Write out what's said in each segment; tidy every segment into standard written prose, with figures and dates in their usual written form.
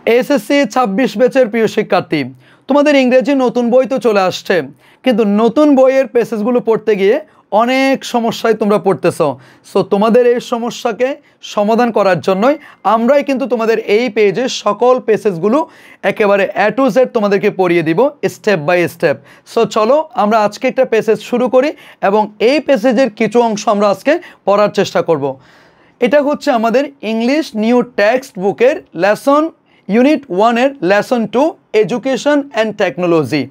SSC ২৬ ব্যাচের প্রিয় শিক্ষার্থী, তোমাদের ইংরেজি নতুন বই তো চলে আসছে, কিন্তু নতুন বইয়ের পেজেসগুলো পড়তে গিয়ে অনেক সমস্যায় তোমরা পড়তেছো। সো তোমাদের এই সমস্যাকে সমাধান করার জন্যই আমরাই কিন্তু তোমাদের এই পেজের সকল পেজেসগুলো একেবারে A to Z তোমাদেরকে পড়িয়ে দিব স্টেপ বাই স্টেপ। সো চলো আমরা আজকে একটা পেজেস শুরু করি এবং এই পেজের কিছু অংশ আমরা আজকে পড়ার চেষ্টা করব। এটা হচ্ছে আমাদের ইংলিশ নিউ টেক্সট বুকের লেসন ইউনিট 1-এর লেসন 2 এডুকেশন অ্যান্ড টেকনোলজি।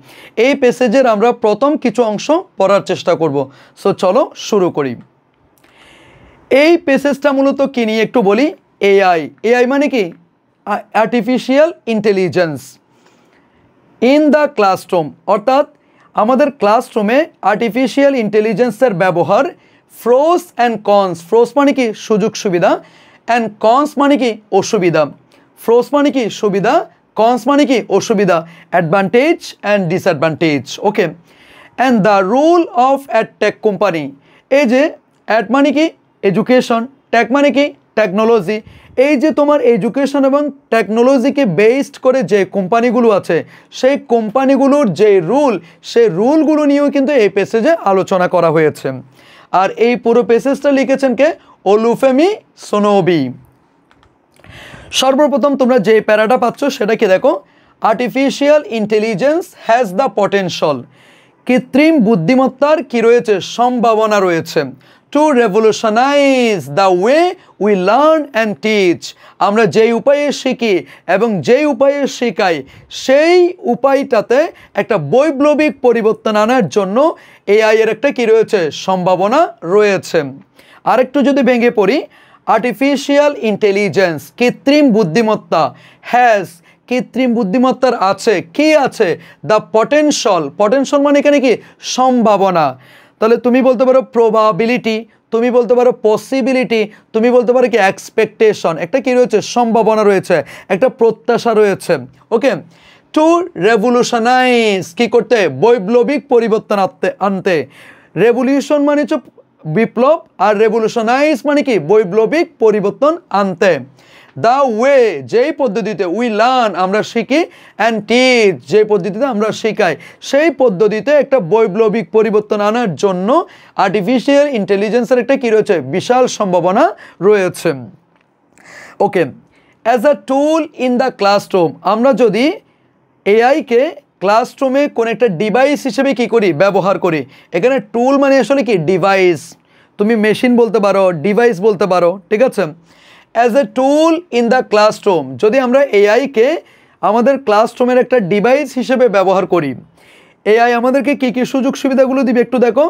এই প্যাসেজের আমরা প্রথম কিছু অংশ পড়ার চেষ্টা করব। সো চলো শুরু করি। এই প্যাসেজটা মূলত কি নিয়ে একটু বলি। এআই মানে কি? Artificial intelligence in the classroom, অর্থাৎ আমাদের ক্লাসরুমে আর্টিফিশিয়াল ইন্টেলিজেন্সের ব্যবহার। প্রোস অ্যান্ড কনস, প্রোস মানে কি সুযোগ সুবিধা, অ্যান্ড কনস মানে কি অসুবিধা। প্রোস মানে কি সুবিধা, কনস মানে কি অসুবিধা, advantage and disadvantage. Okay, and the rule of ad tech company. এই যে অ্যাড মানে কি এডুকেশন, টেক মানে কি টেকনোলজি। এই যে তোমার এডুকেশন এবং টেকনোলজিকে বেসড করে যে কোম্পানিগুলো আছে, সেই কোম্পানিগুলোর যে রুল, সেই রুলগুলো নিয়েও কিন্তু এই প্যাসেজে আলোচনা করা হয়েছে। আর এই পুরো প্যাসেজটা লিখেছেন কে? ওলুফেমি সোনোবি। সর্বপ্রথম তোমরা যে প্যারাটা পাচ্ছ সেটা কি দেখো, artificial intelligence has the potential. কৃত্রিম বুদ্ধিমত্তার কি রয়েছে? সম্ভাবনা রয়েছে। To revolutionise the way we learn and teach. আমরা যেই উপায়ে শিখি এবং যেই উপায়ে শেখাই, সেই উপায়টাতে একটা বৈপ্লবিক পরিবর্তন আনার জন্য এআই এর একটা কি রয়েছে? সম্ভাবনা রয়েছে। আরেকটু যদি ভেঙে পড়ি, আর্টিফিশিয়াল ইন্টেলিজেন্স কৃত্রিম বুদ্ধিমত্তা, হ্যাজ কৃত্রিম বুদ্ধিমত্তার আছে, কি আছে? The potential. পটেনশিয়াল মানে এখানে কি সম্ভাবনা। তাহলে তুমি বলতে পারো প্রবাবিলিটি, তুমি বলতে পারো পসিবিলিটি, তুমি বলতে পারো কি এক্সপেকটেশন। একটা কি রয়েছে? সম্ভাবনা রয়েছে, একটা প্রত্যাশা রয়েছে। ওকে, টু রেভলিউশনাইজ কি করতে? বৈপ্লবিক পরিবর্তন আনতে। রেভলিউশন মানে হচ্ছে বিপ্লব, আর রেভলিউশনাইজ মানে কি বৈপ্লবিক পরিবর্তন আনতে। দ্য ওয়ে যেই পদ্ধতিতে উই লার্ন আমরা শিখি, অ্যান্ড টিচ যে পদ্ধতিতে আমরা শেখাই, সেই পদ্ধতিতে একটা বৈপ্লবিক পরিবর্তন আনার জন্য আর্টিফিশিয়াল ইন্টেলিজেন্সের একটা কি রয়েছে? বিশাল সম্ভাবনা রয়েছে। Okay, as a tool in the classroom, আমরা যদি এআইকে ক্লাসরুমে কোন একটা ডিভাইস হিসেবে কি করি? ব্যবহার করি। এখানে টুল মানে আসলে কি ডিভাইস, তুমি মেশিন বলতে পারো, ডিভাইস বলতে পারো, ঠিক আছে। As a tool in the classroom, যদি আমরা এআইকে আমাদের ক্লাসরুমের একটা ডিভাইস হিসেবে ব্যবহার করি, এআই আমাদেরকে কী কী সুযোগ সুবিধাগুলো দিবে একটু দেখো।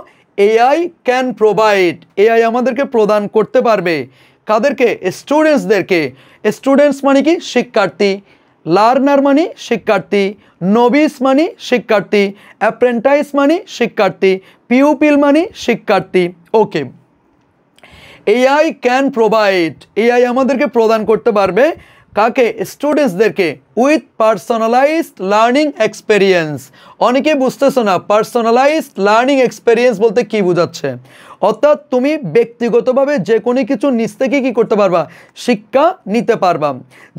এআই ক্যান প্রোভাইড, এআই আমাদেরকে প্রদান করতে পারবে। কাদেরকে? স্টুডেন্টসদেরকে। স্টুডেন্টস মানে কি শিক্ষার্থী, লার্নার মানে শিক্ষার্থী, নবিস মানে শিক্ষার্থী, অ্যাপ্রেন্টাইস মানে শিক্ষার্থী, পিউপিল মানে শিক্ষার্থী। Okay, AI can provide, AI আমাদেরকে প্রদান করতে পারবে কাকে? স্টুডেন্টসদেরকে। With personalized learning experience. অনেকে বুঝতেছো না পার্সোনালাইজড লার্নিং এক্সপেরিয়েন্স বলতে কি বোঝাচ্ছে। অর্থাৎ তুমি ব্যক্তিগতভাবে যে কোনো কিছু নিজ থেকে কী করতে পারবা? শিক্ষা নিতে পারবা।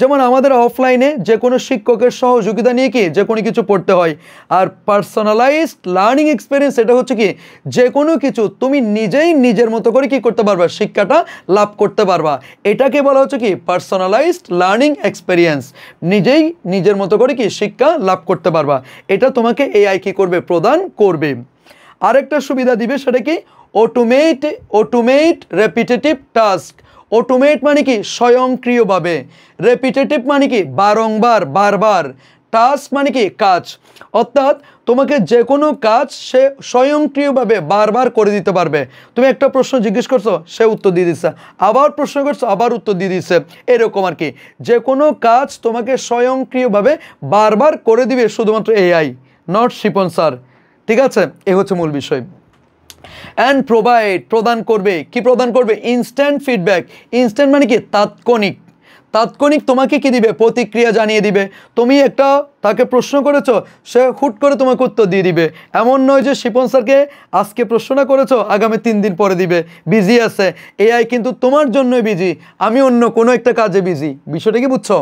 যেমন আমাদের অফলাইনে যে কোনো শিক্ষকের সহযোগিতা নিয়ে কি যে কোনো কিছু পড়তে হয়। আর পার্সোনালাইজড লার্নিং এক্সপেরিয়েন্স এটা হচ্ছে কি যে কোনো কিছু তুমি নিজেই নিজের মতো করে কি করতে পারবা? শিক্ষাটা লাভ করতে পারবা। এটাকে বলা হচ্ছে কি পার্সোনালাইজড লার্নিং এক্সপেরিয়েন্স। নিজেই নিজের মতো করে কি শিক্ষা লাভ করতে পারবা। এটা তোমাকে এআই কি করবে? প্রদান করবে। আরেকটা সুবিধা দিবে, সেটা কি? Automate repetitive task. অটোমেট মানে কি স্বয়ংক্রিয়ভাবে, রেপিটেটিভ মানে কি বারংবার, বারবার, টাস্ক মানে কি কাজ। অর্থাৎ তোমাকে যে কোনো কাজ সে স্বয়ংক্রিয়ভাবে বারবার করে দিতে পারবে। তুমি একটা প্রশ্ন জিজ্ঞেস করছো, সে উত্তর দিয়ে দিচ্ছে, আবার প্রশ্ন করছো, আবার উত্তর দিয়ে দিচ্ছে, এরকম আর কি। যে কোনো কাজ তোমাকে স্বয়ংক্রিয়ভাবে বারবার করে দিবে শুধুমাত্র এআই, নট শিপন স্যার, ঠিক আছে। এ হচ্ছে মূল বিষয়। অ্যান্ড প্রোভাইড প্রদান করবে, কি প্রদান করবে? Instant feedback. ইনস্ট্যান্ট মানে কি তাৎক্ষণিক, তাৎক্ষণিক তোমাকে কি দিবে, প্রতিক্রিয়া জানিয়ে দিবে। তুমি একটা তাকে প্রশ্ন করেছো, সে হুট করে তোমাকে উত্তর দিয়ে দিবে। এমন নয় যে শিপন স্যারকে আজকে প্রশ্নটা করেছো, আগামী 3 দিন পরে দিবে, বিজি আছে। এআই কিন্তু তোমার জন্যই বিজি, আমি অন্য কোনো একটা কাজে বিজি। বিষয়টা কি বুঝছো?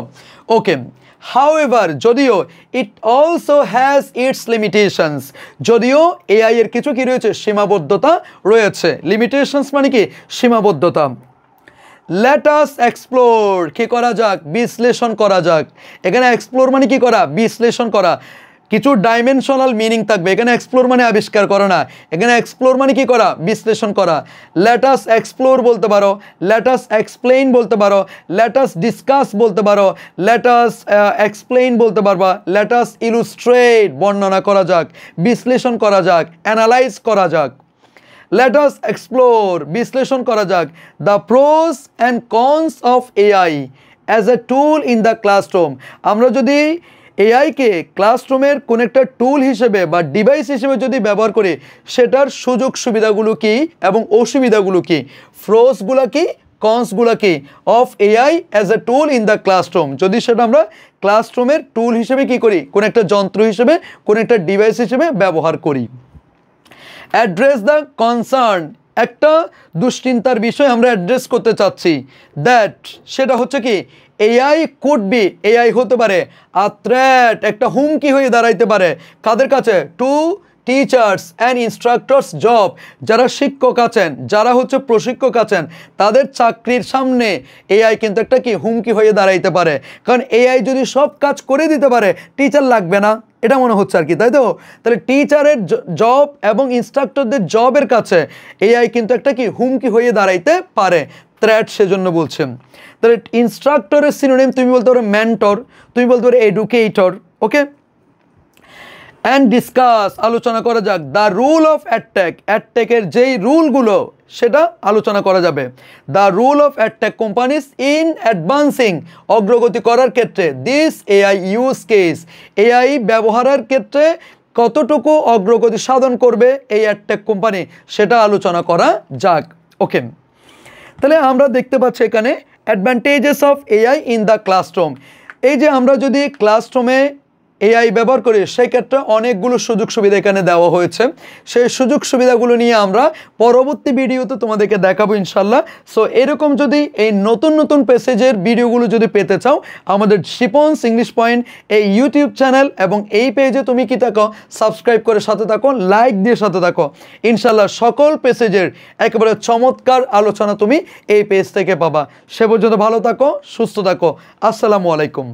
ওকে। However, যদিও it also has its limitations, যদিও এআই এর কিছু কি রয়েছে, সীমাবদ্ধতা রয়েছে। লিমিটেশনস মানে কি, সীমাবদ্ধতা। Let us explore, কি করা যাক, বিশ্লেষণ করা যাক। এখানে এক্সপ্লোর মানে কি করা, বিশ্লেষণ করা। কিছু ডাইমেনশনাল মিনিং থাকবে এখানে। এক্সপ্লোর মানে আবিষ্কার করা না, এখানে এক্সপ্লোর মানে কি করা, বিশ্লেষণ করা। লেট আস এক্সপ্লোর বলতে পারো, লেট আস এক্সপ্লেইন বলতে পারো, লেট আস ডিসকাস বলতে পারো, লেট আস এক্সপ্লেইন বলতে পারবা, লেট আস ইলুস্ট্রেট বর্ণনা করা যাক, বিশ্লেষণ করা যাক, অ্যানালাইজ করা যাক। লেট আস এক্সপ্লোর, বিশ্লেষণ করা যাক, the pros and cons of AI as a tool in the classroom. আমরা যদি এআইকে ক্লাসরুমের কোন একটা টুল হিসেবে বা ডিভাইস হিসেবে যদি ব্যবহার করি, সেটার সুযোগ সুবিধাগুলো কি এবং অসুবিধাগুলো কি, ফ্রোসগুলো কি, কনসগুলো কি, of AI as a tool in the classroom. যদি সেটা আমরা ক্লাসরুমের টুল হিসেবে কি করি, কোন একটা যন্ত্র হিসেবে, কোন একটা ডিভাইস হিসেবে ব্যবহার করি। অ্যাড্রেস দ্য কনসার্ন, একটা দুশ্চিন্তার বিষয় আমরা অ্যাড্রেস করতে চাচ্ছি। দ্যাট, সেটা হচ্ছে কি, এআই কুড বি, এআই হতে পারে আ থ্রেট, একটা হুমকি হয়ে দাঁড়াইতে পারে। কাদের কাছে, to teachers and instructors job, যারা শিক্ষক আছেন, যারা হচ্ছে প্রশিক্ষক আছেন, তাদের চাকরির সামনে এআই কিন্তু একটা কি, হুমকি হয়ে দাঁড়াইতে পারে। কারণ এআই যদি সব কাজ করে দিতে পারে, টিচার লাগবে না, এটা মনে হচ্ছে আর কি, তাই তো? তাহলে টিচারের জব এবং ইনস্ট্রাক্টরদের জবের কাছে এআই কিন্তু একটা কি, হুমকি হয়ে দাঁড়াইতে পারে। থ্রেট সেজন্য বলছেন। তাহলে ইনস্ট্রাক্টরের সিনোনিম তুমি বলতে পারো মেন্টর, তুমি বলতে পারো এডুকেটর। ওকে। অ্যান্ড ডিসকাস, আলোচনা করা যাক, দ্য রুল অফ অ্যাট্যাক, অ্যাট্যাকের যেই রুলগুলো সেটা আলোচনা করা যাবে। The rule of attack companies in advancing, অগ্রগতি করার ক্ষেত্রে, this AI use case, AI ব্যবহারের ক্ষেত্রে কতটুকু অগ্রগতি সাধন করবে এই অ্যাট্যাক কোম্পানি, সেটা আলোচনা করা যাক। ওকে। তাহলে আমরা দেখতে পাচ্ছি এখানে advantages of AI in the classroom. এই যে আমরা যদি ক্লাসরুমে এআই ব্যবহার করি, সেই ক্ষেত্রে অনেকগুলো সুযোগ সুবিধা এখানে দেওয়া হয়েছে। সেই সুযোগ সুবিধাগুলো নিয়ে আমরা পরবর্তী ভিডিওতে তোমাদেরকে দেখাবো ইনশাল্লাহ। সো এরকম যদি এই নতুন নতুন প্যাসেজের ভিডিওগুলো যদি পেতে চাও, আমাদের শিপনস ইংলিশ পয়েন্ট এই ইউটিউব চ্যানেল এবং এই পেজে তুমি কি থাকো, সাবস্ক্রাইব করে সাথে থাকো, লাইক দিয়ে সাথে থাকো। ইনশাল্লাহ সকল প্যাসেজের একেবারে চমৎকার আলোচনা তুমি এই পেজ থেকে পাবা। সে পর্যন্ত ভালো থাকো, সুস্থ থাকো। আসসালামু আলাইকুম।